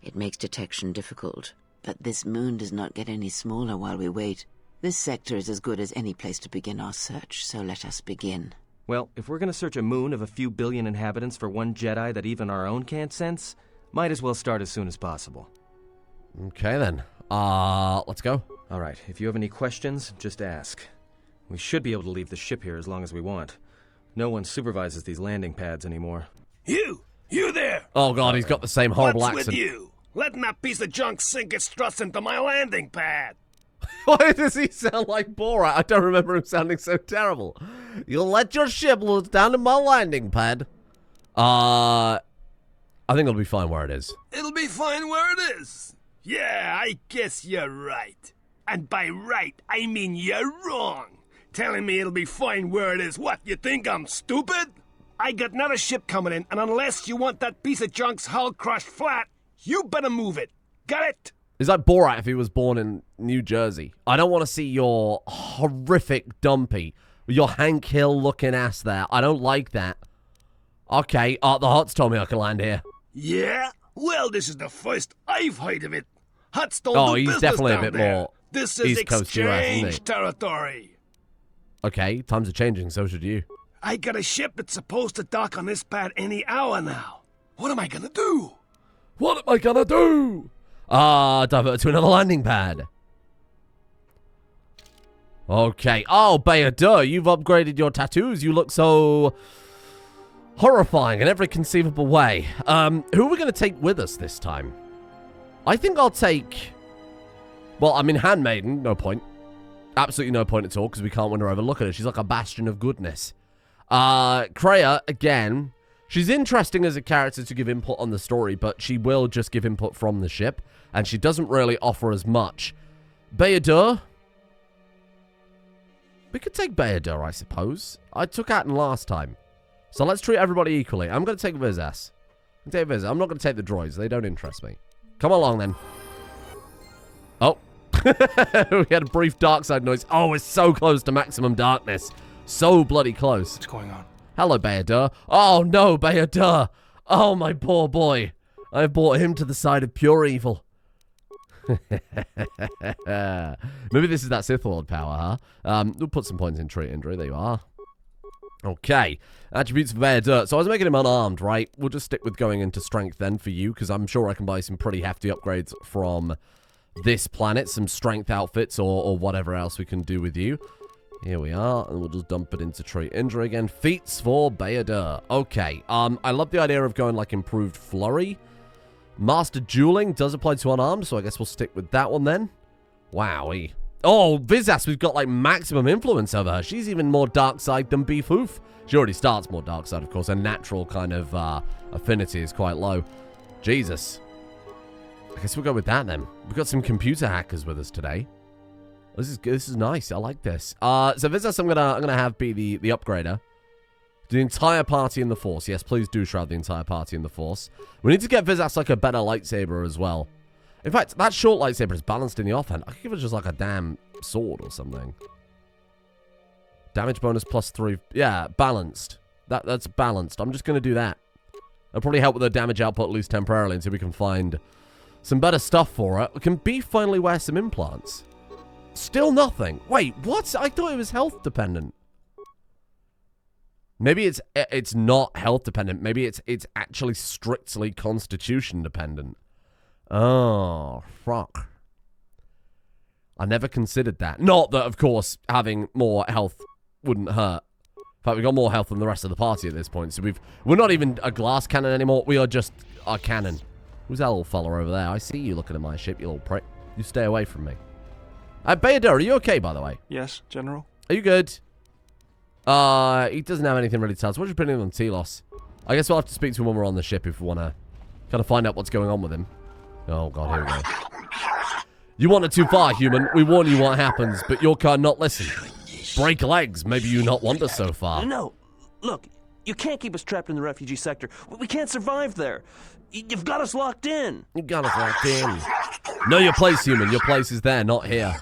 D: It makes detection difficult. But this moon does not get any smaller while we wait. This sector is as good as any place to begin our search, so let us begin.
E: Well, if we're going to search a moon of a few billion inhabitants for one Jedi that even our own can't sense, might as well start as soon as possible.
A: Okay, then. Let's go.
E: All right, if you have any questions, just ask. We should be able to leave the ship here as long as we want. No one supervises these landing pads anymore.
H: You there!
A: Oh god, he's got the same horrible
H: What's
A: accent.
H: with you? Letting that piece of junk sink its struts into my landing pad.
A: Why does he sound like Borat? I don't remember him sounding so terrible. You'll let your ship load down to my landing pad. I think it'll be fine where it is.
H: It'll be fine where it is. Yeah, I guess you're right. And by right, I mean you're wrong. Telling me it'll be fine where it is. What, you think I'm stupid? I got another ship coming in, and unless you want that piece of junk's hull crushed flat, you better move it. Got it?
A: It's like Borat if he was born in New Jersey. I don't want to see your horrific dumpy, your Hank Hill looking ass there. I don't like that. Okay, the Hutts told me I can land here.
H: Yeah? Well, this is the first I've heard of it. Hutts don't
A: Oh,
H: do
A: he's
H: business
A: definitely a
H: down
A: bit
H: there.
A: more
H: This is
A: East Coast US, isn't he?
H: exchange territory.
A: Okay, times are changing, so should you.
H: I got a ship that's supposed to dock on this pad any hour now. What am I gonna do?
A: What am I gonna do? Divert to another landing pad. Okay. Oh, Bayador, you've upgraded your tattoos. You look so horrifying in every conceivable way. Who are we going to take with us this time? I think I'll take... Well, I mean, Handmaiden, no point. Absolutely no point at all, because we can't win her over. Look at her. She's like a bastion of goodness. Kreia, again, she's interesting as a character to give input on the story, but she will just give input from the ship, and she doesn't really offer as much. Bayador? We could take Bayador, I suppose. I took Atten last time. So let's treat everybody equally. I'm going to take Vizas. I'm not going to take the droids. They don't interest me. Come along, then. Oh. We had a brief dark side noise. Oh, we're so close to maximum darkness. So bloody close.
I: What's going on?
A: Hello, Bayador. Oh, no, Bayador. Oh, my poor boy. I've brought him to the side of pure evil. Maybe this is that Sith Lord power, huh? We'll put some points in treat injury. There you are. Okay. Attributes for Bayador. So I was making him unarmed, right? We'll just stick with going into strength then for you, because I'm sure I can buy some pretty hefty upgrades from this planet. Some strength outfits or whatever else we can do with you. Here we are, and we'll just dump it into treat injury again. Feats for Bayador. Okay. I love the idea of going like improved flurry. Master Dueling does apply to unarmed, so I guess we'll stick with that one then. Wowie. Oh, Vizas, we've got like maximum influence over her. She's even more dark side than Beef Hoof. She already starts more dark side, of course. Her natural kind of affinity is quite low. Jesus. I guess we'll go with that then. We've got some computer hackers with us today. This is nice. I like this. So Vizas, I'm gonna have be the upgrader. The entire party in the Force. Yes, please do shroud the entire party in the Force. We need to get Vizas like a better lightsaber as well. In fact, that short lightsaber is balanced in the offhand. I could give it just like a damn sword or something. Damage bonus +3. Yeah, balanced. That's balanced. I'm just going to do that. It'll probably help with the damage output, at least temporarily, until we can find some better stuff for it. Can Beef finally wear some implants? Still nothing. Wait, what? I thought it was health dependent. Maybe it's not health dependent. Maybe it's actually strictly constitution dependent. Oh, fuck. I never considered that. Not that, of course, having more health wouldn't hurt. In fact, we've got more health than the rest of the party at this point. So we're not even a glass cannon anymore. We are just a cannon. Who's that little fella over there? I see you looking at my ship, you little prick. You stay away from me. Bayador, are you okay, by the way?
I: Yes, General.
A: Are you good? He doesn't have anything ready to tell us. What are you putting on Telos? I guess we'll have to speak to him when we're on the ship if we want to kind of find out what's going on with him. Oh, God, here we go. You wandered too far, human. We warn you what happens, but your car not listen. Break legs. Maybe you not wander so far.
J: No. Look, you can't keep us trapped in the refugee sector. We can't survive there. You've got us locked in.
A: You got us locked in. Know your place, human. Your place is there, not here.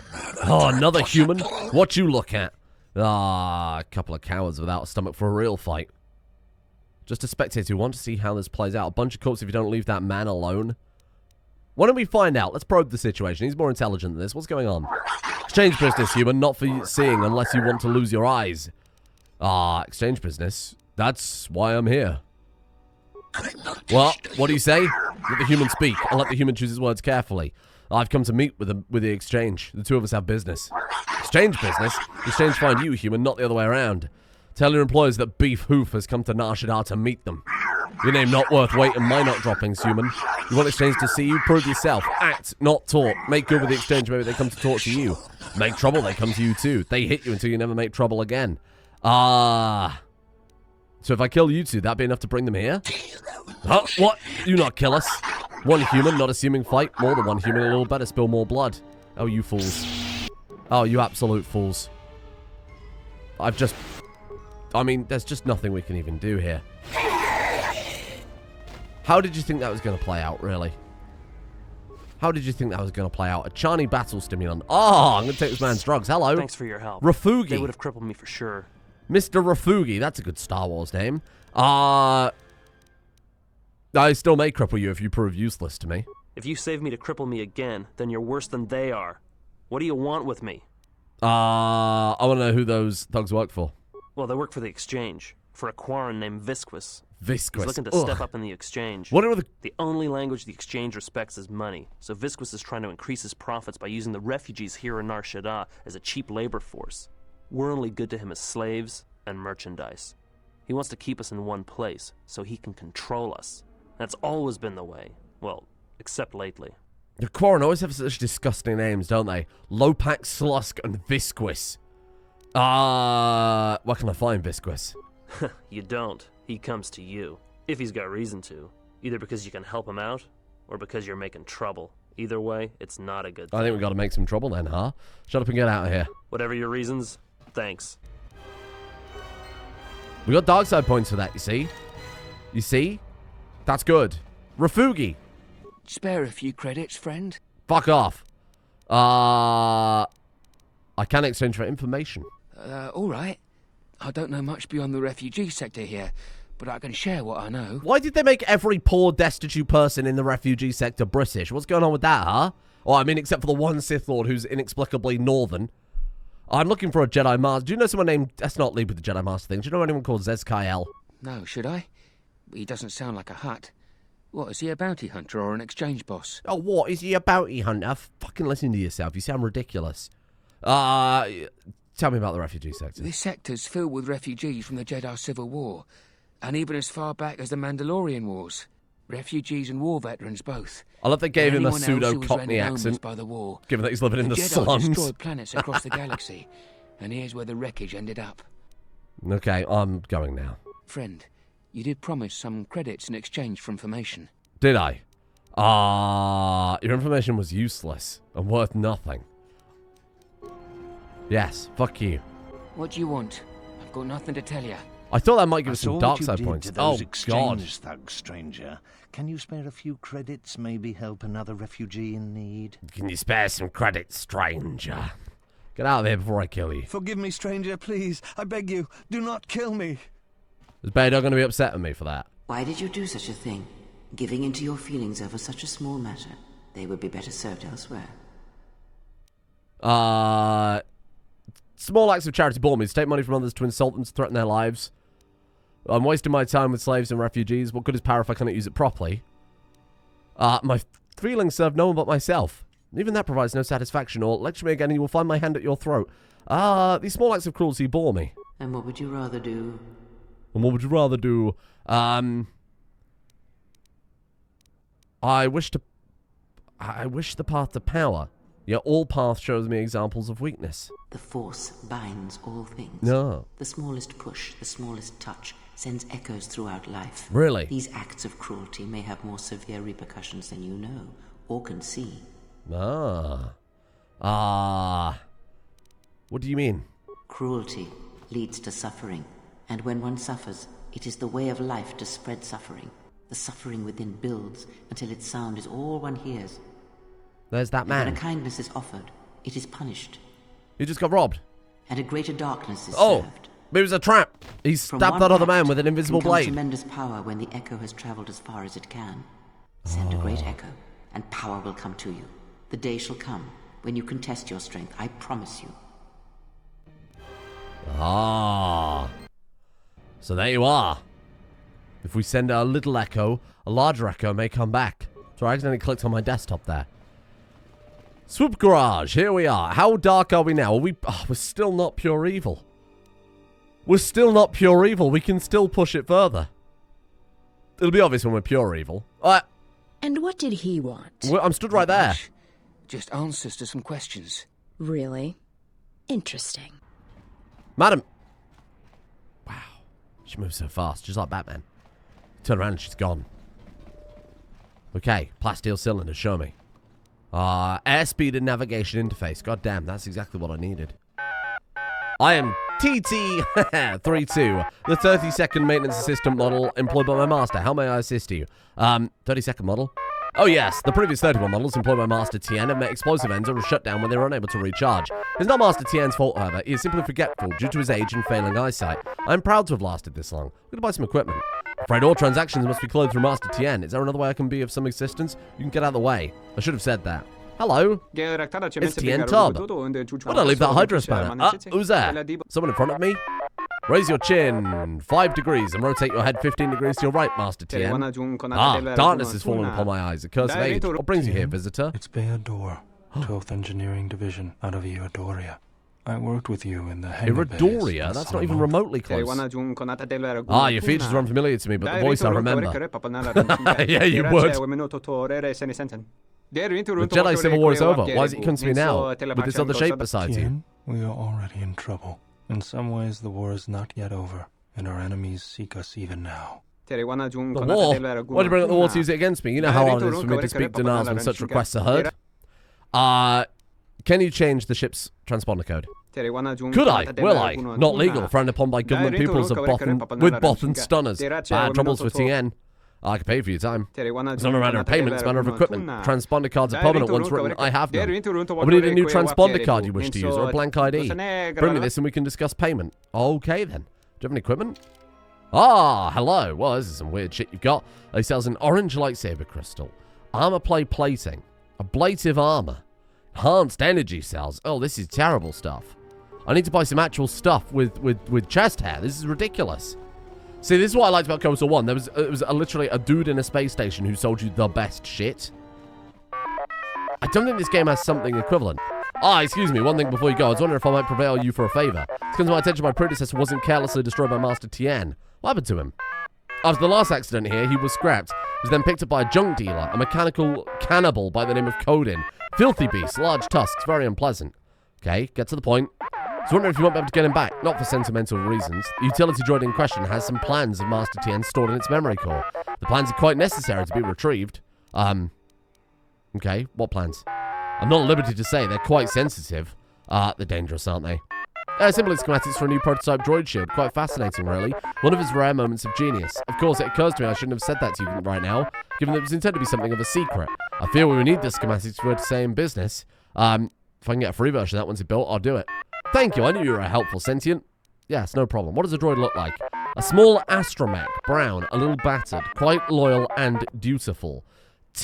A: Oh, another human? What you look at? Ah, a couple of cowards without a stomach for a real fight. Just a spectator who want to see how this plays out. A bunch of corpses if you don't leave that man alone. Why don't we find out? Let's probe the situation. He's more intelligent than this. What's going on? Exchange business, human. Not for seeing unless you want to lose your eyes. Ah, exchange business. That's why I'm here. Well, what do you say? Let the human speak. I'll let the human choose his words carefully. I've come to meet with the exchange. The two of us have business. Exchange business? Exchange find you, human, not the other way around. Tell your employers that Beef Hoof has come to Nar Shaddaa to meet them. Your name not worth weight and my not droppings, human. You want exchange to see you? Prove yourself. Act, not talk. Make good with the exchange, maybe they come to talk to you. Make trouble, they come to you too. They hit you until you never make trouble again. Ah. So if I kill you two, that'd be enough to bring them here? Huh? What? You not kill us? One human, not assuming fight. More than one human, a little better, spill more blood. Oh, you fools. Oh, you absolute fools. I mean, there's just nothing we can even do here. How did you think that was going to play out, really? How did you think that was going to play out? A Chani battle stimulant. Oh, I'm going to take this man's drugs. Hello.
J: Thanks for your help.
A: Rafugi.
J: They would have crippled me for sure.
A: Mr. Rafugi. That's a good Star Wars name. I still may cripple you if you prove useless to me.
J: If you save me to cripple me again, then you're worse than they are. What do you want with me?
A: I want to know who those thugs work for.
J: Well, they work for the exchange. For a Quarren named Visquis.
A: Visquis.
J: He's looking to step up in the exchange.
A: What are
J: The only language the exchange respects is money, so Visquis is trying to increase his profits by using the refugees here in Nar Shaddaa as a cheap labor force. We're only good to him as slaves and merchandise. He wants to keep us in one place, so he can control us. That's always been the way. Well, except lately.
A: The Quarren always have such disgusting names, don't they? Lopak, Slusk, and Visquis. Where can I find Visquis?
J: You don't. He comes to you. If he's got reason to. Either because you can help him out, or because you're making trouble. Either way, it's not a good thing.
A: I think we got to make some trouble then, huh? Shut up and get out of here.
J: Whatever your reasons, thanks.
A: We got dark side points for that, you see? You see? That's good. Rafugi.
I: Spare a few credits, friend.
A: Fuck off. I can exchange for information.
I: All right. I don't know much beyond the refugee sector here, but I can share what I know.
A: Why did they make every poor, destitute person in the refugee sector British? What's going on with that, huh? Oh, I mean, except for the one Sith Lord who's inexplicably northern. I'm looking for a Jedi Master. Do you know someone named... Let's not lead with the Jedi Master thing. Do you know anyone called Zez-Kyle?
I: No, should I? He doesn't sound like a Hutt. What, is he a bounty hunter or an exchange boss?
A: Oh, what? Is he a bounty hunter? Fucking listen to yourself. You sound ridiculous. Tell me about the refugee sector.
I: This sector's filled with refugees from the Jedi Civil War, and even as far back as the Mandalorian Wars. Refugees and war veterans both.
A: I love they gave him a
I: Anyone else who was
A: pseudo-Cockney
I: rendered
A: accent,
I: by the war.
A: given that he's living in the
I: Jedi
A: slums.
I: destroyed planets across the galaxy, and here's where the wreckage ended up.
A: Okay, I'm going now.
I: Friend, you did promise some credits in exchange for information.
A: Did I? Your information was useless and worth nothing. Yes, fuck you.
I: What do you want? I've got nothing to tell you.
A: I thought that might give us
K: I
A: some
K: saw
A: dark
K: what you
A: side
K: did
A: points.
K: to those
A: Oh, God.
K: exchange thugs, stranger. Can you spare a few credits, maybe help another refugee in need?
A: Can you spare some credits, stranger? Get out of here before I kill you.
K: Forgive me, stranger, please. I beg you, do not kill me.
A: Is Beidar going to be upset with me for that?
D: Why did you do such a thing? Giving in to your feelings over such a small matter. They would be better served elsewhere.
A: Small acts of charity bore me. To take money from others to insult them, to threaten their lives. I'm wasting my time with slaves and refugees. What good is power if I cannot use it properly? My feelings serve no one but myself. Even that provides no satisfaction, or lecture me again and you will find my hand at your throat. These small acts of cruelty bore me.
D: And what would you rather do?
A: And what would you rather do? I wish the path to power. Yet all path shows me examples of weakness.
D: The Force binds all things.
A: No.
D: The smallest push, the smallest touch, sends echoes throughout life.
A: Really?
D: These acts of cruelty may have more severe repercussions than you know, or can see.
A: What do you mean?
D: Cruelty leads to suffering, and when one suffers, it is the way of life to spread suffering. The suffering within builds until its sound is all one hears.
A: There's that man.
D: When a kindness is offered, it is punished.
A: He just got robbed.
D: And a greater darkness is served.
A: It was a trap. He stabbed that other man with an invisible
D: can come
A: blade.
D: Tremendous power when the echo has traveled as far as it can. Send a great echo, and power will come to you. The day shall come when you can test your strength. I promise you.
A: So there you are. If we send a little echo, a larger echo may come back. So I accidentally clicked on my desktop there. Swoop Garage, here we are. How dark are we now? We're still not pure evil. We're still not pure evil. We can still push it further. It'll be obvious when we're pure evil.
L: And what did he want?
A: I'm stood right there.
I: Just answers to some questions.
L: Really? Interesting.
A: Madam. Wow. She moves so fast, just like Batman. Turn around and she's gone. Okay, plasteel cylinder, show me. Airspeed and navigation interface. God damn, that's exactly what I needed. I am TT32, the 30-second maintenance assistant model employed by my master. How may I assist you? 30-second model? Oh yes, the previous 31 models employed by Master Tien have met explosive ends or were shut down when they were unable to recharge. It's not Master Tien's fault, however. He is simply forgetful due to his age and failing eyesight. I'm proud to have lasted this long. I'm going to buy some equipment. Afraid all transactions must be closed through Master Tien. Is there another way I can be of some assistance? You can get out of the way. I should have said that. Hello. It's Tien Tub. Why'd I leave that Hydra spanner? Who's there? Someone in front of me? Raise your chin 5 degrees and rotate your head 15 degrees to your right, Master Tien. Darkness has fallen upon my eyes. A curse of age. What brings you here, visitor?
M: It's Beador, 12th Engineering Division, out of Eodoria. I worked with you in the hangar bays.
A: Eodoria? That's not even remotely close. Your features are unfamiliar to me, but the voice I remember. Yeah, you would. The Jedi Civil War is over. Why is it coming to me now, with this other shape besides you?
M: We are already in trouble. In some ways, the war is not yet over, and our enemies seek us even now.
A: The war? Why do you bring up the war to use it against me? You know how hard it is for me to speak denials when such requests are heard. Can you change the ship's transponder code? Could I? Will I? Not legal. Frowned upon by government peoples of Bothan, with Bothan stunners. Bad troubles for TN. I can pay for your time. It's not a matter of payment, it's a matter of equipment. Transponder cards are permanent ones written. I have none. I would need a new transponder card you wish to use, or a blank ID. Bring me this and we can discuss payment. Okay then. Do you have any equipment? Ah, hello. Well, this is some weird shit you've got. He sells an orange lightsaber crystal, armor plate plating, ablative armor, enhanced energy cells. Oh, this is terrible stuff. I need to buy some actual stuff with chest hair. This is ridiculous. See, this is what I liked about KOTOR 1. There was literally a dude in a space station who sold you the best shit. I don't think this game has something equivalent. Excuse me, one thing before you go. I was wondering if I might prevail you for a favor. It's come to my attention my predecessor wasn't carelessly destroyed by Master Tien. What happened to him? After the last accident here, he was scrapped. He was then picked up by a junk dealer, a mechanical cannibal by the name of Kodin. Filthy beast, large tusks, very unpleasant. Okay, get to the point. I was wondering if you might be able to get him back, not for sentimental reasons. The utility droid in question has some plans of Master Tien stored in its memory core. The plans are quite necessary to be retrieved. Okay, what plans? I'm not at liberty to say, they're quite sensitive. They're dangerous, aren't they? Simply schematics for a new prototype droid shield. Quite fascinating, really. One of his rare moments of genius. Of course, it occurs to me I shouldn't have said that to you right now, given that it was intended to be something of a secret. I feel we would need the schematics for it to stay in business. If I can get a free version of that once it's built, I'll do it. Thank you, I knew you were a helpful sentient. Yes, no problem. What does a droid look like? A small astromech, brown, a little battered, quite loyal and dutiful.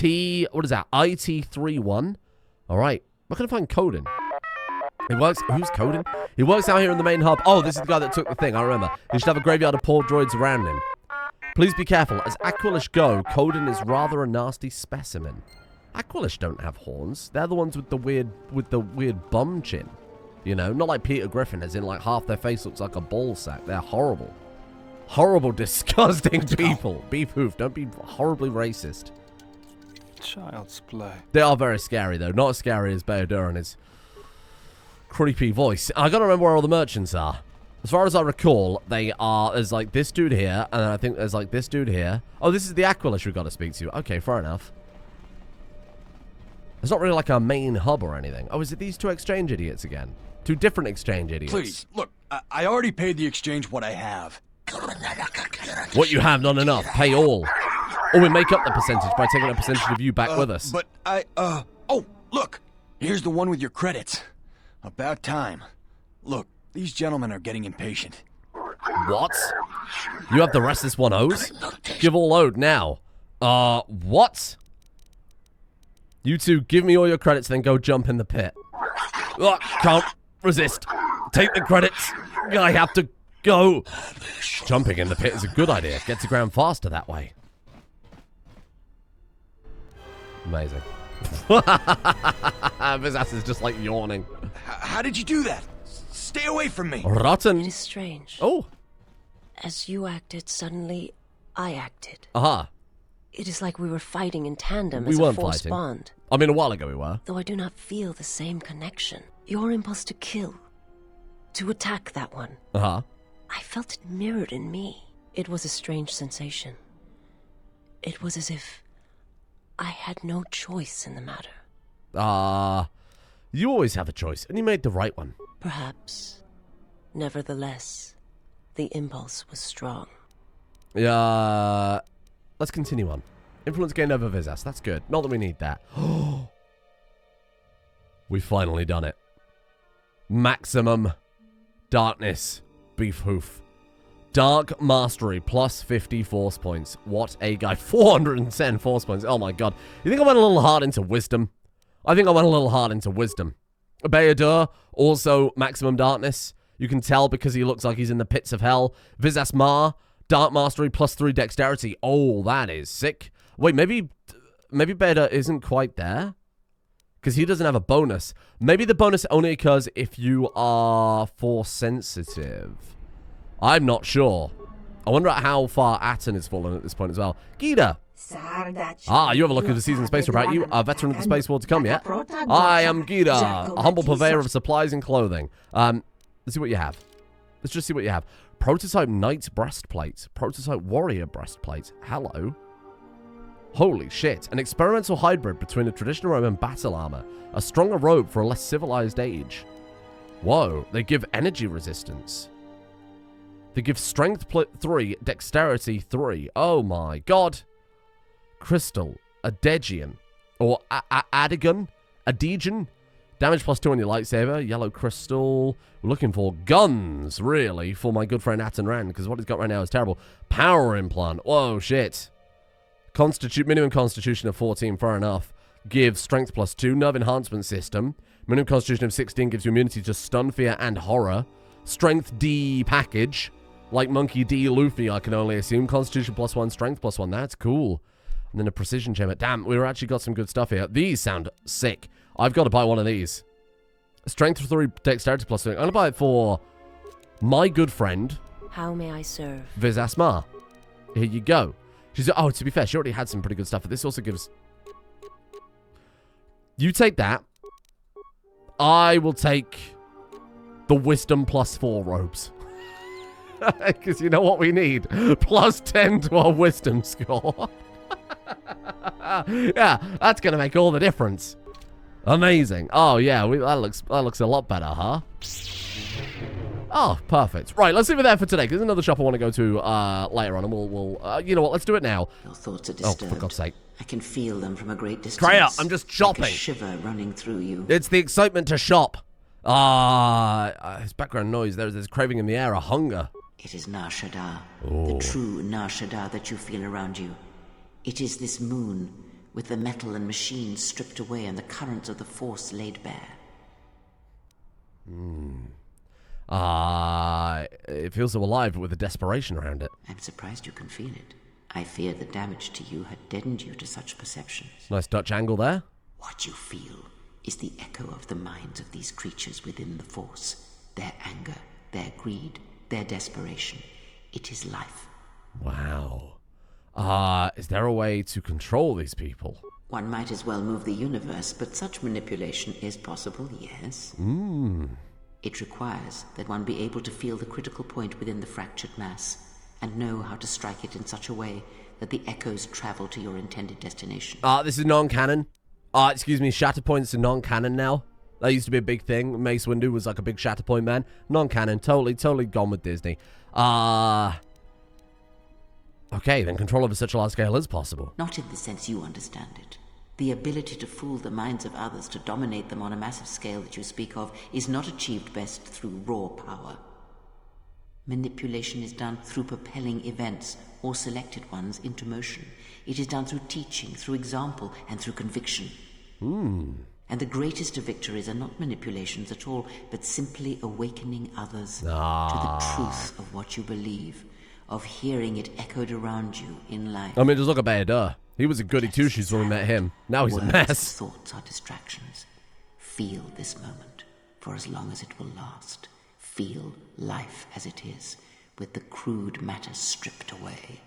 A: What is that? IT31? Alright, where can I find Kodin? He works, who's Kodin? He works out here in the main hub. Oh, this is the guy that took the thing, I remember. He should have a graveyard of poor droids around him. Please be careful. As Aqualish go, Kodin is rather a nasty specimen. Aqualish don't have horns. They're the ones with the weird bum chin. You know, not like Peter Griffin, as in like half their face looks like a ball sack. They're horrible. Horrible, disgusting people. Beef hoof, don't be horribly racist.
M: Child's play.
A: They are very scary, though. Not as scary as Beador and his creepy voice. I gotta remember where all the merchants are. As far as I recall, there's like this dude here, and I think there's like this dude here. Oh, this is the Aqualish we've got to speak to. Okay, fair enough. It's not really like our main hub or anything. Oh, is it these two exchange idiots again? Two different exchange idiots.
N: Please, look, I already paid the exchange what I have.
A: What you have, not enough. Pay all. Or we make up the percentage by taking a percentage of you back with us.
N: But oh, look. Here's the one with your credits. About time. Look, these gentlemen are getting impatient.
A: What? You have the rest this one owes? Give all owed now. What? You two, give me all your credits, then go jump in the pit. Can't resist. Take the credits. I have to go. Jumping in the pit is a good idea. Get to ground faster that way. Amazing. Vizas is just like yawning.
N: How did you do that? Stay away from me.
A: Rotten.
C: It is strange.
A: Oh.
C: As you acted, suddenly I acted.
A: Aha.
C: It is like we were fighting in tandem
A: We
C: as a
A: weren't
C: forced
A: fighting.
C: bond.
A: I mean, a while ago we were.
C: Though I do not feel the same connection. Your impulse to kill, to attack that one.
A: Uh-huh.
C: I felt it mirrored in me. It was a strange sensation. It was as if I had no choice in the matter.
A: You always have a choice, and you made the right one.
C: Perhaps. Nevertheless, the impulse was strong.
A: Yeah. Let's continue on. Influence gained over Vizas. That's good. Not that we need that. We've finally done it. Maximum darkness. Beef hoof. Dark mastery. Plus 50 force points. What a guy. 410 force points. Oh my god. You think I went a little hard into wisdom? I think I went a little hard into wisdom. Beador. Also maximum darkness. You can tell because he looks like he's in the pits of hell. Visas Ma, Dark Mastery, +3 Dexterity. Oh, that is sick. Wait, maybe Beta isn't quite there? Because he doesn't have a bonus. Maybe the bonus only occurs if you are Force sensitive. I'm not sure. I wonder how far Atten is fallen at this point as well. Gita! You have a look at the seasoned space about you, a veteran of the space world to come yet? I am Gita, a humble purveyor of supplies and clothing. Let's see what you have. Let's just see what you have. Prototype Knight breastplate. Prototype Warrior breastplate. Hello. Holy shit. An experimental hybrid between a traditional Roman battle armor, a stronger robe for a less civilized age. Whoa, they give energy resistance. They give strength 3, dexterity 3. Oh my god. Crystal, Adegian, or Adigan, Adegian. Damage +2 on your lightsaber, yellow crystal. We're looking for guns, really, for my good friend Atten Rand, because what he's got right now is terrible. Power implant. Whoa, shit. Minimum constitution of 14, fair enough. Gives strength +2, nerve enhancement system. Minimum constitution of 16 gives you immunity to stun, fear, and horror. Strength D package. Like Monkey D Luffy, I can only assume. Constitution +1, strength +1. That's cool. And then a precision chamber. Damn, we've actually got some good stuff here. These sound sick. I've got to buy one of these. Strength 3, dexterity +3. I'm going to buy it for my good friend.
C: How may I serve?
A: Visas Ma. Here you go. She's, oh, to be fair, she already had some pretty good stuff, but this also gives... You take that. I will take the Wisdom +4 robes. Because you know what we need? +10 to our Wisdom score. Yeah, that's going to make all the difference. Amazing. Oh, yeah, that looks a lot better, huh? Oh, perfect. Right, let's leave it there for today, because there's another shop I want to go to later on, and we'll you know what, let's do it now.
D: Your thoughts are disturbed.
A: Oh, for God's sake.
D: I can feel them from a great distance.
A: Kreia, I'm just shopping.
D: Like a shiver running through you.
A: It's the excitement to shop. It's background noise. There's craving in the air, a hunger.
D: It is Nar Shaddaa, the true Nar Shaddaa that you feel around you. It is this moon, with the metal and machines stripped away and the currents of the Force laid bare.
A: It feels so alive with a desperation around it.
D: I'm surprised you can feel it. I fear the damage to you had deadened you to such perceptions.
A: Nice Dutch angle there.
D: What you feel is the echo of the minds of these creatures within the Force. Their anger, their greed, their desperation. It is life.
A: Wow. Is there a way to control these people?
D: One might as well move the universe, but such manipulation is possible, yes. It requires that one be able to feel the critical point within the fractured mass, and know how to strike it in such a way that the echoes travel to your intended destination.
A: This is non-canon. Excuse me, Shatterpoint's a non-canon now. That used to be a big thing. Mace Windu was like a big Shatterpoint man. Non-canon, totally gone with Disney. Okay, then control over such a large scale is possible.
D: Not in the sense you understand it. The ability to fool the minds of others, to dominate them on a massive scale that you speak of, is not achieved best through raw power. Manipulation is done through propelling events, or selected ones, into motion. It is done through teaching, through example, and through conviction. And the greatest of victories are not manipulations at all, but simply awakening others to the truth of what you believe, of hearing it echoed around you in life.
A: I mean, just look at Bayoda. He was a goody two-shoes when we met him. Now he's a mess.
D: Thoughts are distractions. Feel this moment, for as long as it will last. Feel life as it is, with the crude matter stripped away.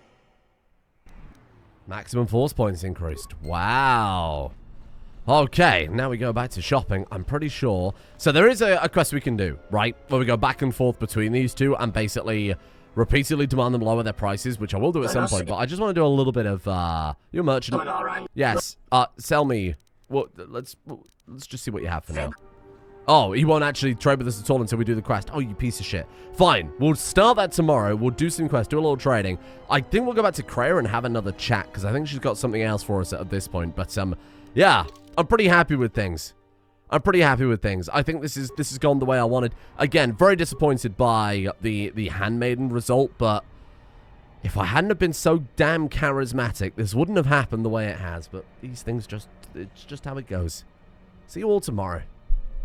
A: Maximum force points increased. Wow. Okay, now we go back to shopping. I'm pretty sure. So there is a quest we can do, right? Where we go back and forth between these two and basically repeatedly demand them lower their prices, which I will do at some point. But I just want to do a little bit of, you're a merchant. Yes. Sell me. Well, let's just see what you have for now. Oh, he won't actually trade with us at all until we do the quest. Oh, you piece of shit. Fine. We'll start that tomorrow. We'll do some quests, do a little trading. I think we'll go back to Kreia and have another chat, because I think she's got something else for us at this point. But, yeah, I'm pretty happy with things. I think this has gone the way I wanted. Again, very disappointed by the Handmaiden result, but if I hadn't have been so damn charismatic, this wouldn't have happened the way it has. But these things it's just how it goes. See you all tomorrow.